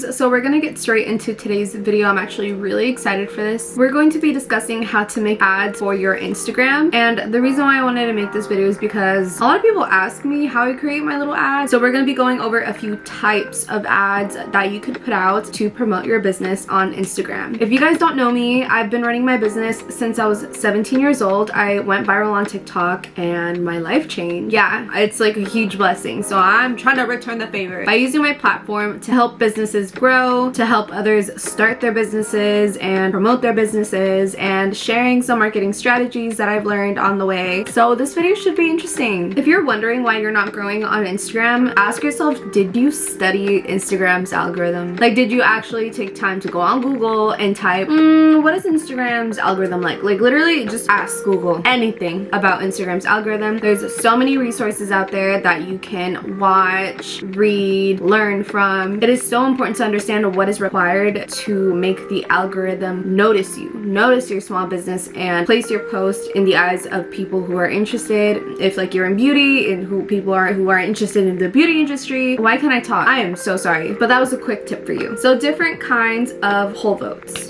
So we're gonna get straight into today's video. I'm actually really excited for this. We're going to be discussing how to make ads for your Instagram, and the reason why I wanted to make this video is because a lot of people ask me how I create my little ads. So we're gonna be going over a few types of ads that you could put out to promote your business on Instagram. If you guys don't know me, I've been running my business since I was 17 years old. I went viral on TikTok and my life changed. Yeah, it's like a huge blessing. So I'm trying to return the favor by using my platform to help businesses grow, to help others start their businesses and promote their businesses, and sharing some marketing strategies that I've learned on the way. So this video should be interesting. If you're wondering why you're not growing on Instagram, ask yourself, did you study Instagram's algorithm? Like, did you actually take time to go on Google and type, what is Instagram's algorithm like? Like, literally just ask Google anything about Instagram's algorithm. There's so many resources out there that you can watch, read, learn from. It is so important to understand what is required to make the algorithm notice you, notice your small business, and place your post in the eyes of people who are interested. If like you're in beauty and who are interested in the beauty industry. Why can't I talk? I am so sorry, but that was a quick tip for you. So different kinds of whole votes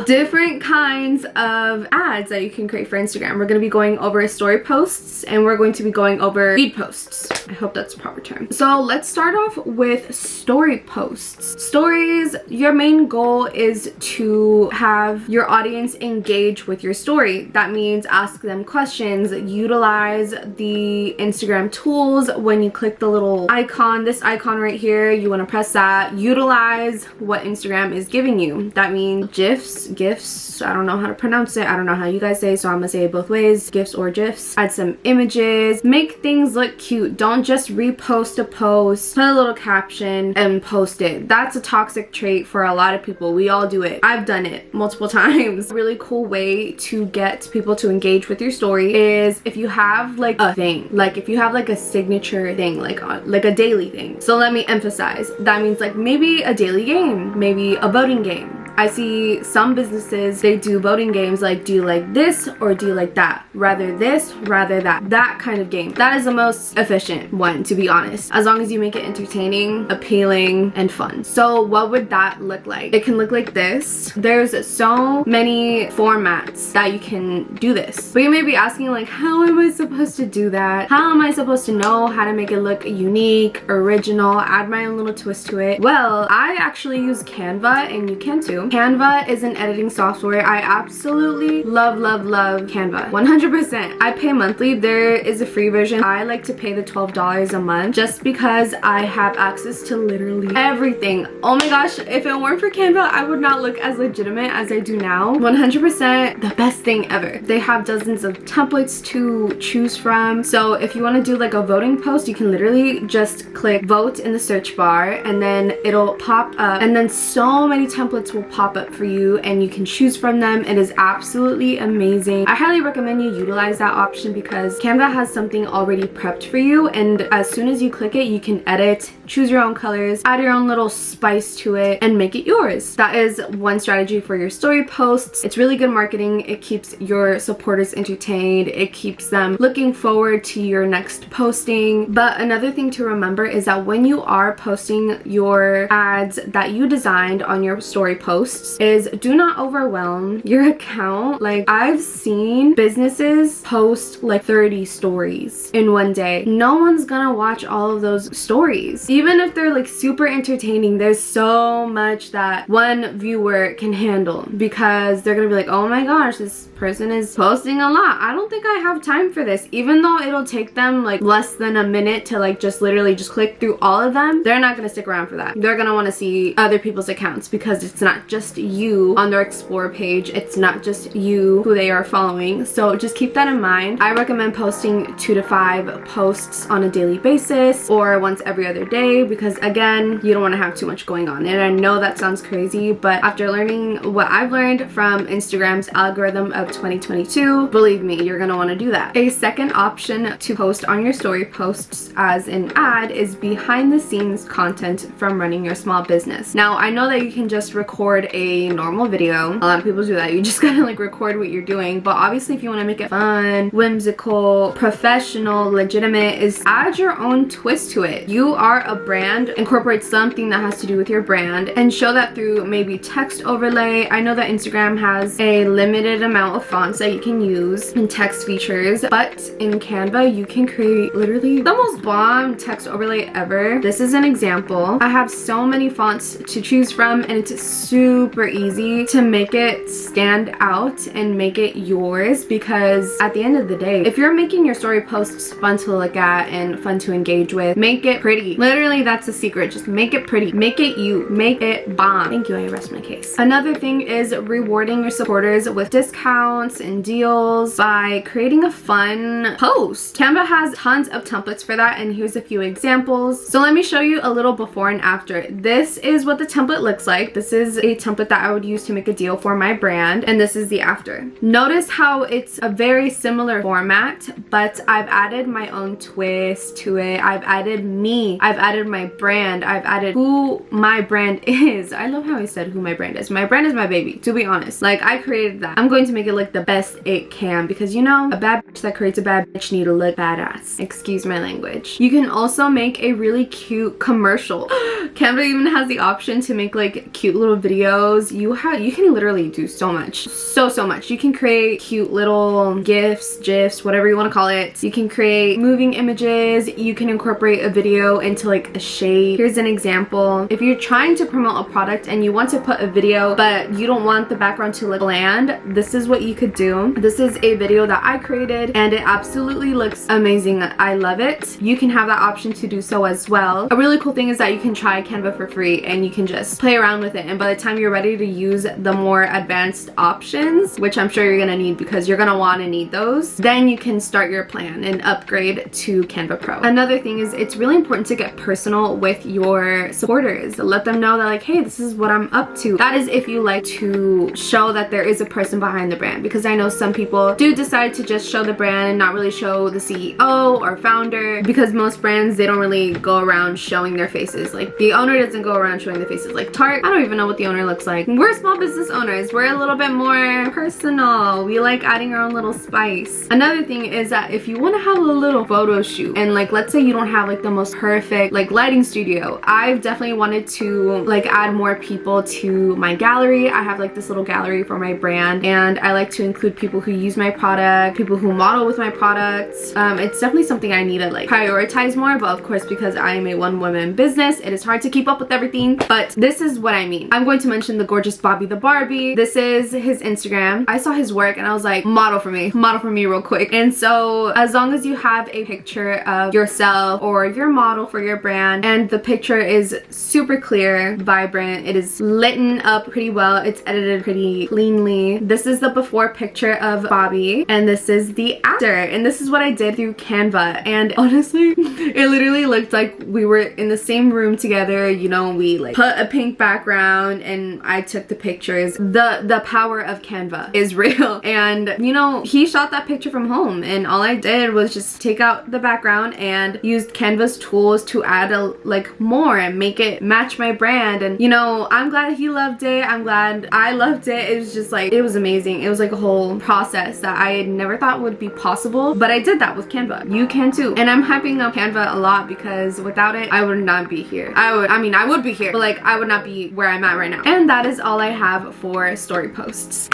different kinds of ads that you can create for Instagram. We're going to be going over story posts, and we're going to be going over feed posts. I hope that's the proper term. So let's start off with story posts. Stories, your main goal is to have your audience engage with your story. That means ask them questions, utilize the Instagram tools. When you click the little icon, this icon right here, you want to press that. Utilize what Instagram is giving you. That means GIFs, I don't know how to pronounce it. I don't know how you guys say it, so I'm gonna say it both ways, GIFs or GIFs. Add some images, make things look cute. Don't just repost a post, put a little caption and post it. That's a toxic trait for a lot of people. We all do it. I've done it multiple times. A really cool way to get people to engage with your story is if you have like a thing, like if you have like a signature thing, like a daily thing. So let me emphasize, that means like maybe a daily game, maybe a voting game. I see some businesses, they do voting games like, do you like this or do you like that? Rather this, rather that. That kind of game. That is the most efficient one, to be honest, as long as you make it entertaining, appealing, and fun. So what would that look like? It can look like this. There's so many formats that you can do this. But you may be asking like, how am I supposed to do that? How am I supposed to know how to make it look unique, original, add my own little twist to it? Well, I actually use Canva, and you can too. Canva is an editing software. I absolutely love Canva. 100%. I pay monthly. There is a free version. I like to pay the $12 a month just because I have access to literally everything. Oh my gosh, if it weren't for Canva, I would not look as legitimate as I do now. 100% the best thing ever. They have dozens of templates to choose from. So if you want to do like a voting post, you can literally just click vote in the search bar, and then it'll pop up, and then so many templates will pop up for you and you can choose from them. It is absolutely amazing. I highly recommend you utilize that option because Canva has something already prepped for you, and as soon as you click it, you can edit, choose your own colors, add your own little spice to it, and make it yours. That is one strategy for your story posts. It's really good marketing. It keeps your supporters entertained. It keeps them looking forward to your next posting. But another thing to remember is that when you are posting your ads that you designed on your story posts, is do not overwhelm your account. Like, I've seen businesses post like 30 stories in one day. No one's gonna watch all of those stories. Even if they're like super entertaining, there's so much that one viewer can handle because they're gonna be like, oh my gosh, this person is posting a lot. I don't think I have time for this. Even though it'll take them like less than a minute to like just literally just click through all of them, they're not gonna stick around for that. They're gonna want to see other people's accounts because it's not just you on their explore page. It's not just you who they are following. So just keep that in mind. I recommend posting 2 to 5 posts on a daily basis or once every other day because again, you don't want to have too much going on. And I know that sounds crazy, but after learning what I've learned from Instagram's algorithm of 2022, believe me, you're gonna want to do that. A second option to post on your story posts as an ad is behind the scenes content from running your small business. Now, I know that you can just record record a normal video. A lot of people do that. You just gotta like record what you're doing. But obviously if you want to make it fun, whimsical, professional, legitimate, is add your own twist to it. You are a brand, incorporate something that has to do with your brand and show that through maybe text overlay. I know that Instagram has a limited amount of fonts that you can use and text features, but in Canva you can create literally the most bomb text overlay ever. This is an example. I have so many fonts to choose from and it's super easy to make it stand out and make it yours, because at the end of the day, if you're making your story posts fun to look at and fun to engage with, make it pretty. Literally, that's the secret. Just make it pretty. Make it you. Make it bomb. Thank you. I rest my case. Another thing is rewarding your supporters with discounts and deals by creating a fun post. Canva has tons of templates for that, and here's a few examples. So let me show you a little before and after. This is what the template looks like. This is a template that I would use to make a deal for my brand, and this is the after. Notice how it's a very similar format, but I've added my own twist to it. I've added me. I've added my brand. I've added who my brand is. I love how I said who my brand is. My brand is my baby, to be honest. Like, I created that. I'm going to make it look the best it can, because you know, a bad bitch that creates a bad bitch need to look badass. Excuse my language. You can also make a really cute commercial. Canva even has the option to make like cute little videos. You can literally do so much. So much. You can create cute little gifs, whatever you want to call it. You can create moving images. You can incorporate a video into like a shape. Here's an example. If you're trying to promote a product and you want to put a video but you don't want the background to look bland, this is what you could do. This is a video that I created and it absolutely looks amazing. I love it. You can have that option to do so as well. A really cool thing is that you can try Canva for free and you can just play around with it, and by the time you're ready to use the more advanced options, which I'm sure you're gonna need because you're gonna want to need those, then you can start your plan and upgrade to Canva Pro. Another thing is it's really important to get personal with your supporters. Let them know that like, hey, this is what I'm up to. That is if you like to show that there is a person behind the brand, because I know some people do decide to just show the brand and not really show the CEO or founder, because most brands, they don't really go around showing their faces. Like, the owner doesn't go around showing their faces. Like Tarte, I don't even know what the owner looks like. We're small business owners. We're a little bit more personal. We like adding our own little spice. Another thing is that if you want to have a little photo shoot, and like let's say you don't have like the most perfect like lighting studio, I've definitely wanted to like add more people to my gallery. I have like this little gallery for my brand, and I like to include people who use my product, people who model with my products. It's definitely something I need to like prioritize more, but of course, because I am a one-woman business, it is hard to keep up with everything. But this is what I mean. I'm going to mention the gorgeous Bobby the Barbie. This is his Instagram. I saw his work and I was like, model for me real quick. And so as long as you have a picture of yourself or your model for your brand, and the picture is super clear, vibrant, it is lit up pretty well, it's edited pretty cleanly. This is the before picture of Bobby, and this is the after, and this is what I did through Canva. And honestly, it literally looked like we were in the same room together. You know, we like put a pink background and I took the pictures. The power of Canva is real. And you know, he shot that picture from home, and all I did was just take out the background and used Canva's tools to add like more and make it match my brand. And you know, I'm glad he loved it. I'm glad I loved it. It was just like, it was amazing. It was like a whole process that I had never thought would be possible, but I did that with Canva. You can too. And I'm hyping up Canva a lot because without it, I would not be here. I mean, I would be here, but like I would not be where I'm at right now. And that is all I have for story posts.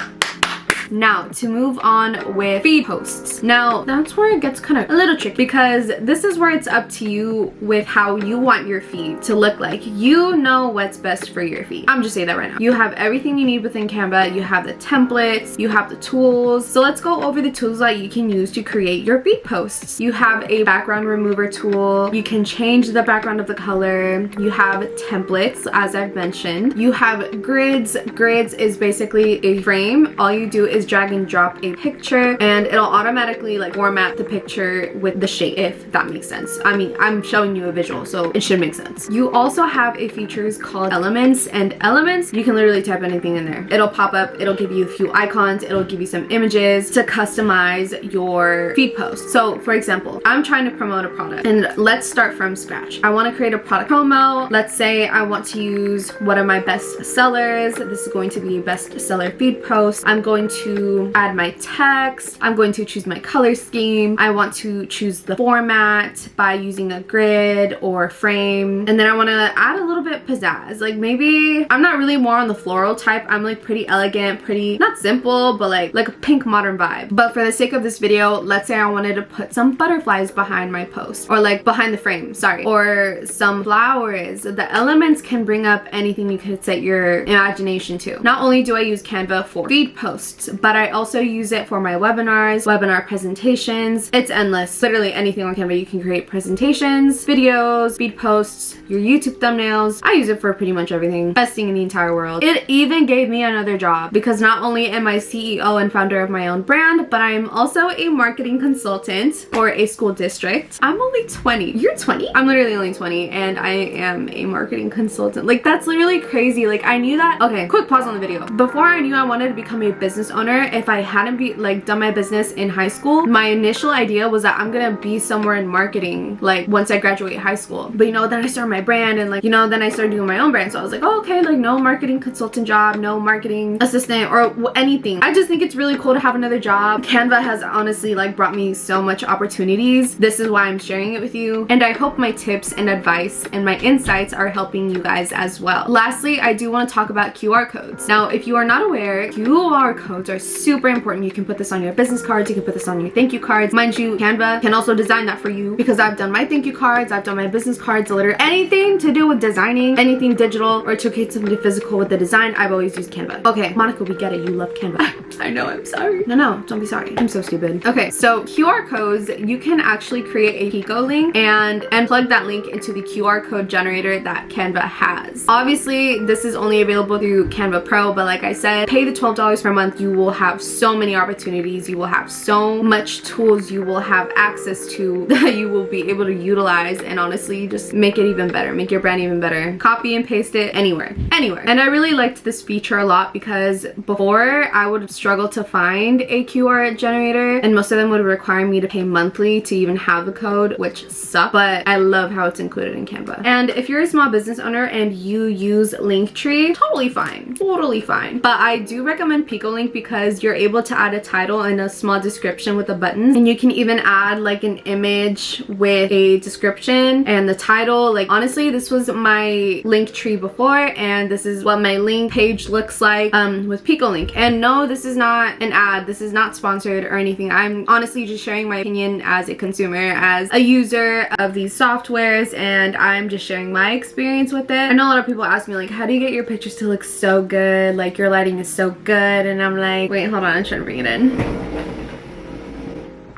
Now, to move on with feed posts. Now, that's where it gets kind of a little tricky, because this is where it's up to you with how you want your feed to look like. You know what's best for your feed. I'm just saying that right now. You have everything you need within Canva. You have the templates, you have the tools. So let's go over the tools that you can use to create your feed posts. You have a background remover tool. You can change the background of the color. You have templates, as I've mentioned. You have grids. Grids is basically a frame. All you do is is drag and drop a picture and it'll automatically like format the picture with the shape, if that makes sense. I mean, I'm showing you a visual, so it should make sense. You also have a features called elements, and elements, you can literally type anything in there. It'll pop up, it'll give you a few icons, it'll give you some images to customize your feed post. So for example, I'm trying to promote a product and let's start from scratch. I want to create a product promo. Let's say I want to use one of my best sellers. This is going to be a bestseller feed post. I'm going to add my text. I'm going to choose my color scheme. I want to choose the format by using a grid or frame. And then I want to add a little bit pizzazz. Like maybe I'm not really more on the floral type. I'm like pretty elegant, pretty not simple, but like a pink modern vibe. But for the sake of this video, let's say I wanted to put some butterflies behind my post, or like behind the frame, sorry, or some flowers. The elements can bring up anything you could set your imagination to. Not only do I use Canva for feed posts, but I also use it for my webinars, webinar presentations. It's endless. Literally anything on Canva you can create: presentations, videos, feed posts, your YouTube thumbnails. I use it for pretty much everything. Best thing in the entire world. It even gave me another job because not only am I CEO and founder of my own brand, but I'm also a marketing consultant for a school district. I'm only 20. You're 20? I'm literally only 20 and I am a marketing consultant. Like that's literally crazy. Like I knew that. Okay, quick pause on the video. Before I knew I wanted to become a business owner, if I hadn't done my business in high school, my initial idea was that I'm gonna be somewhere in marketing like once I graduate high school. But you know, then I started my brand and like, you know, then I started doing my own brand. So I was like, oh, okay, like no marketing consultant job, no marketing assistant or anything. I just think it's really cool to have another job. Canva has honestly like brought me so much opportunities. This is why I'm sharing it with you. And I hope my tips and advice and my insights are helping you guys as well. Lastly, I do want to talk about QR codes. Now, if you are not aware, QR codes are super important. You can put this on your business cards, you can put this on your thank you cards. Mind you, Canva can also design that for you because I've done my thank you cards, I've done my business cards, literally anything to do with designing, anything digital or to create something physical with the design, I've always used Canva. Okay, Monica, we get it. You love Canva. I know, I'm sorry. No, don't be sorry. I'm so stupid. Okay, so QR codes, you can actually create a Pico link and plug that link into the QR code generator that Canva has. Obviously, this is only available through Canva Pro, but like I said, pay the $12 per month. You will have so many opportunities. You will have so much tools you will have access to that you will be able to utilize and honestly just make it even better, make your brand even better. Copy and paste it anywhere. And I really liked this feature a lot because before I would struggle to find a QR generator and most of them would require me to pay monthly to even have the code, which sucks, but I love how it's included in Canva. And if you're a small business owner and you use Linktree, totally fine, but I do recommend PicoLink because you're able to add a title and a small description with the buttons, and you can even add like an image with a description and the title. Like honestly, this was my Linktree before and this is what my link page looks like with PicoLink. And no, this is not an ad, this is not sponsored or anything. I'm honestly just sharing my opinion as a consumer, as a user of these softwares, and I'm just sharing my experience with it. I know a lot of people ask me like, how do you get your pictures to look so good? Like your lighting is so good, and I'm like, wait, hold on, I'm trying to bring it in.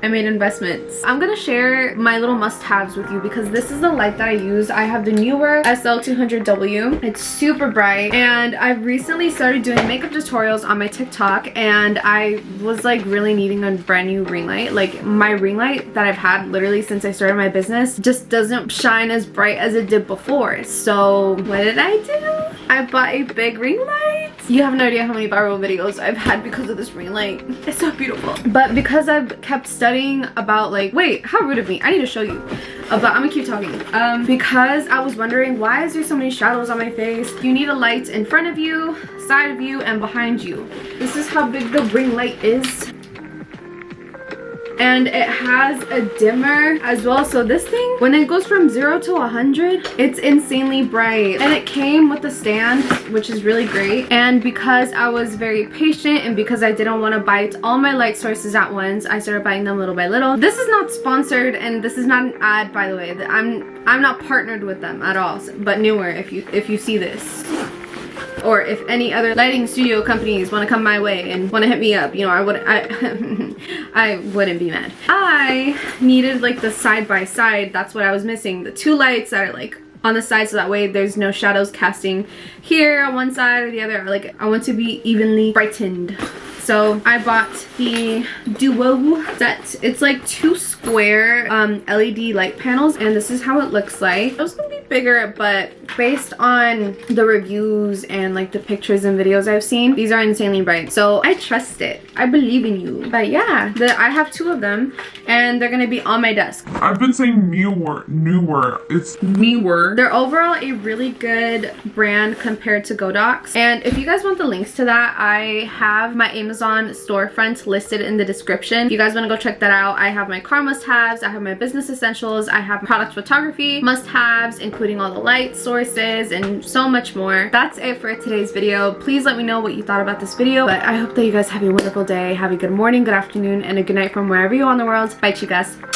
I made investments. I'm gonna share my little must-haves with you because this is the light that I use. I have the newer SL200W. It's super bright and I've recently started doing makeup tutorials on my TikTok and I was like really needing a brand new ring light. Like my ring light that I've had literally since I started my business just doesn't shine as bright as it did before. So what did I do? I bought a big ring light. You have no idea how many viral videos I've had because of this ring light. It's so beautiful. But because I've kept studying about like, wait, how rude of me. I need to show you. But I'm gonna keep talking. Because I was wondering, why is there so many shadows on my face? You need a light in front of you, side of you, and behind you. This is how big the ring light is. And it has a dimmer as well. So this thing, when it goes from 0 to 100, it's insanely bright. And it came with a stand, which is really great. And because I was very patient and because I didn't want to buy all my light sources at once, I started buying them little by little. This is not sponsored and this is not an ad, by the way. I'm not partnered with them at all, but newer if you see this. Or if any other lighting studio companies want to come my way and want to hit me up, you know, I wouldn't be mad. I needed like the side by side. That's what I was missing. The two lights that are like on the side so that way there's no shadows casting here on one side or the other. Like I want to be evenly brightened. So I bought the Duo set. It's like 2 square LED light panels, and this is how it looks like. It was gonna be bigger, but based on the reviews and like the pictures and videos I've seen, these are insanely bright. So I trust it. I believe in you. But yeah, I have 2 of them, and they're gonna be on my desk. I've been saying newer. It's newer. They're overall a really good brand compared to Godox. And if you guys want the links to that, I have my Amazon storefront listed in the description. If you guys want to go check that out, I have my car must-haves, I have my business essentials, I have product photography must-haves, including all the light sources and so much more. That's it for today's video. Please let me know what you thought about this video. But I hope that you guys have a wonderful day. Have a good morning, good afternoon, and a good night from wherever you are in the world. Bye, chicas.